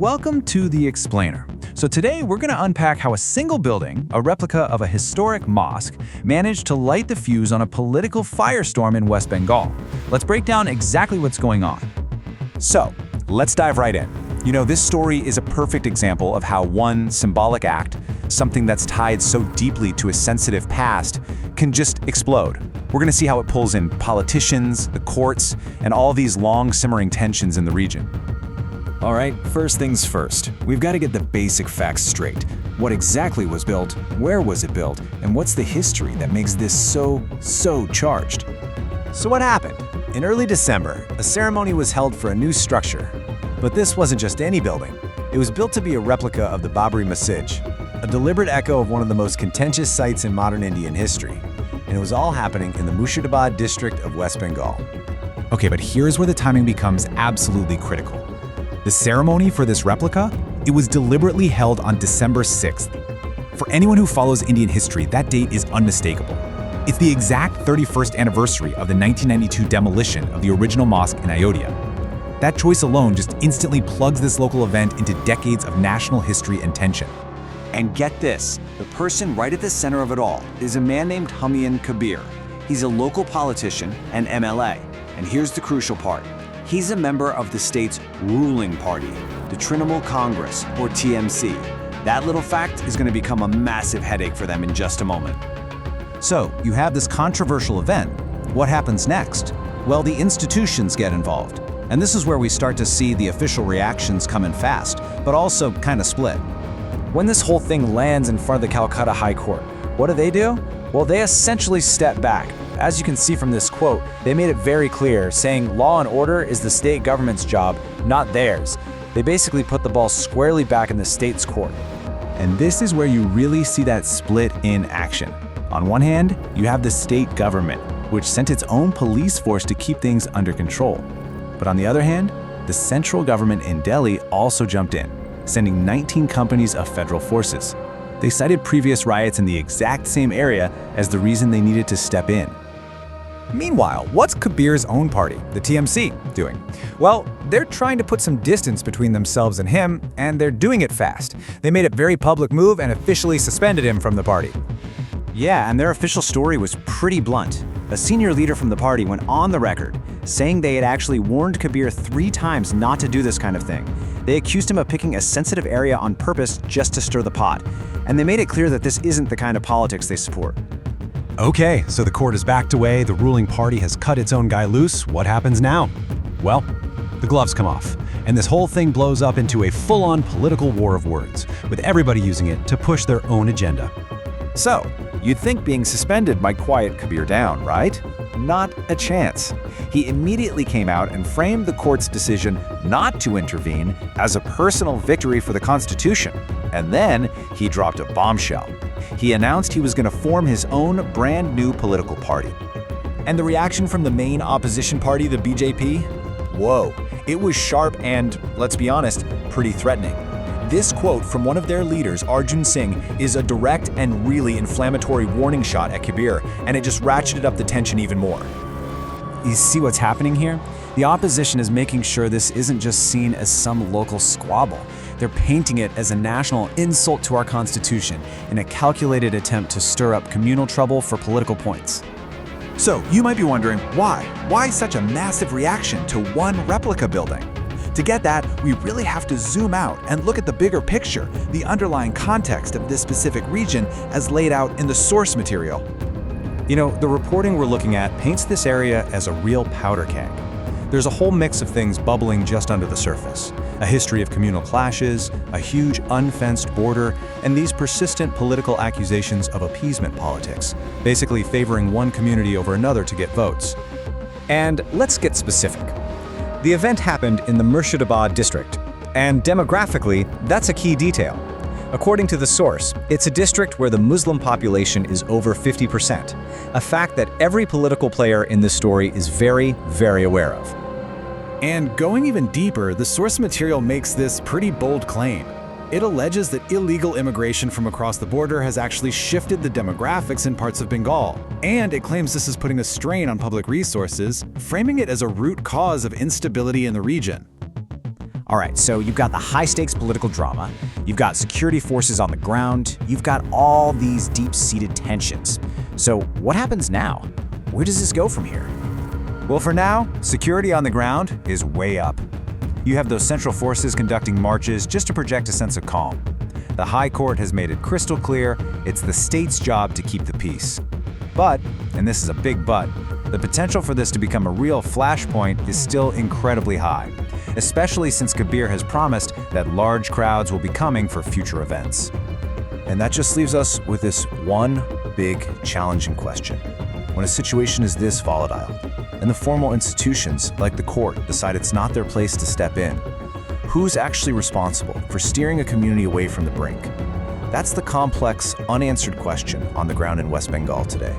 Welcome to The Explainer. So today we're going to unpack how a single building, a replica of a historic mosque, managed to light the fuse on a political firestorm in West Bengal. Let's break down exactly what's going on. So, let's dive right in. This story is a perfect example of how one symbolic act, something that's tied so deeply to a sensitive past, can just explode. We're going to see how it pulls in politicians, the courts, and all these long simmering tensions in the region. All right, first things first. We've got to get the basic facts straight. What exactly was built, where was it built, and what's the history that makes this so charged? So what happened? In early December, a ceremony was held for a new structure. But this wasn't just any building. It was built to be a replica of the Babri Masjid, a deliberate echo of one of the most contentious sites in modern Indian history. And it was all happening in the Murshidabad district of West Bengal. Okay, but here's where the timing becomes absolutely critical. The ceremony for this replica, it was deliberately held on December 6th. For anyone who follows Indian history, that date is unmistakable. It's the exact 31st anniversary of the 1992 demolition of the original mosque in Ayodhya. That choice alone just instantly plugs this local event into decades of national history and tension. And get this, the person right at the center of it all is a man named Humayun Kabir. He's a local politician and MLA. And here's the crucial part. He's a member of the state's ruling party, the Trinamool Congress, or TMC. That little fact is going to become a massive headache for them in just a moment. So, you have this controversial event. What happens next? Well, the institutions get involved. And this is where we start to see the official reactions come in fast, but also kind of split. When this whole thing lands in front of the Calcutta High Court, what do? Well, they essentially step back. As you can see from this quote, they made it very clear, saying law and order is the state government's job, not theirs. They basically put the ball squarely back in the state's court. And this is where you really see that split in action. On one hand, you have the state government, which sent its own police force to keep things under control. But on the other hand, the central government in Delhi also jumped in, sending 19 companies of federal forces. They cited previous riots in the exact same area as the reason they needed to step in. Meanwhile, what's Kabir's own party, the TMC, doing? Well, they're trying to put some distance between themselves and him, and they're doing it fast. They made a very public move and officially suspended him from the party. Yeah, and their official story was pretty blunt. A senior leader from the party went on the record, saying they had actually warned Kabir 3 times not to do this kind of thing. They accused him of picking a sensitive area on purpose just to stir the pot. And they made it clear that this isn't the kind of politics they support. Okay, so the court has backed away, the ruling party has cut its own guy loose. What happens now? Well, the gloves come off, and this whole thing blows up into a full-on political war of words, with everybody using it to push their own agenda. So, you'd think being suspended might quiet Kabir down, right? Not a chance. He immediately came out and framed the court's decision not to intervene as a personal victory for the Constitution. And then he dropped a bombshell. He announced he was going to form his own brand new political party. And the reaction from the main opposition party, the BJP? Whoa, it was sharp and, let's be honest, pretty threatening. This quote from one of their leaders, Arjun Singh, is a direct and really inflammatory warning shot at Kabir, and it just ratcheted up the tension even more. You see what's happening here? The opposition is making sure this isn't just seen as some local squabble. They're painting it as a national insult to our Constitution in a calculated attempt to stir up communal trouble for political points. So, you might be wondering, why? Why such a massive reaction to one replica building? To get that, we really have to zoom out and look at the bigger picture, the underlying context of this specific region as laid out in the source material. The reporting we're looking at paints this area as a real powder keg. There's a whole mix of things bubbling just under the surface. A history of communal clashes, a huge unfenced border, and these persistent political accusations of appeasement politics, basically favoring one community over another to get votes. And let's get specific. The event happened in the Murshidabad district, and demographically, that's a key detail. According to the source, it's a district where the Muslim population is over 50%, a fact that every political player in this story is very, very aware of. And going even deeper, the source material makes this pretty bold claim. It alleges that illegal immigration from across the border has actually shifted the demographics in parts of Bengal, and it claims this is putting a strain on public resources, framing it as a root cause of instability in the region. All right, so you've got the high-stakes political drama, you've got security forces on the ground, you've got all these deep-seated tensions. So what happens now? Where does this go from here? Well, for now, security on the ground is way up. You have those central forces conducting marches just to project a sense of calm. The High Court has made it crystal clear it's the state's job to keep the peace. But, and this is a big but, the potential for this to become a real flashpoint is still incredibly high, especially since Kabir has promised that large crowds will be coming for future events. And that just leaves us with this one big, challenging question. When a situation is this volatile, and the formal institutions, like the court, decide it's not their place to step in, who's actually responsible for steering a community away from the brink? That's the complex, unanswered question on the ground in West Bengal today.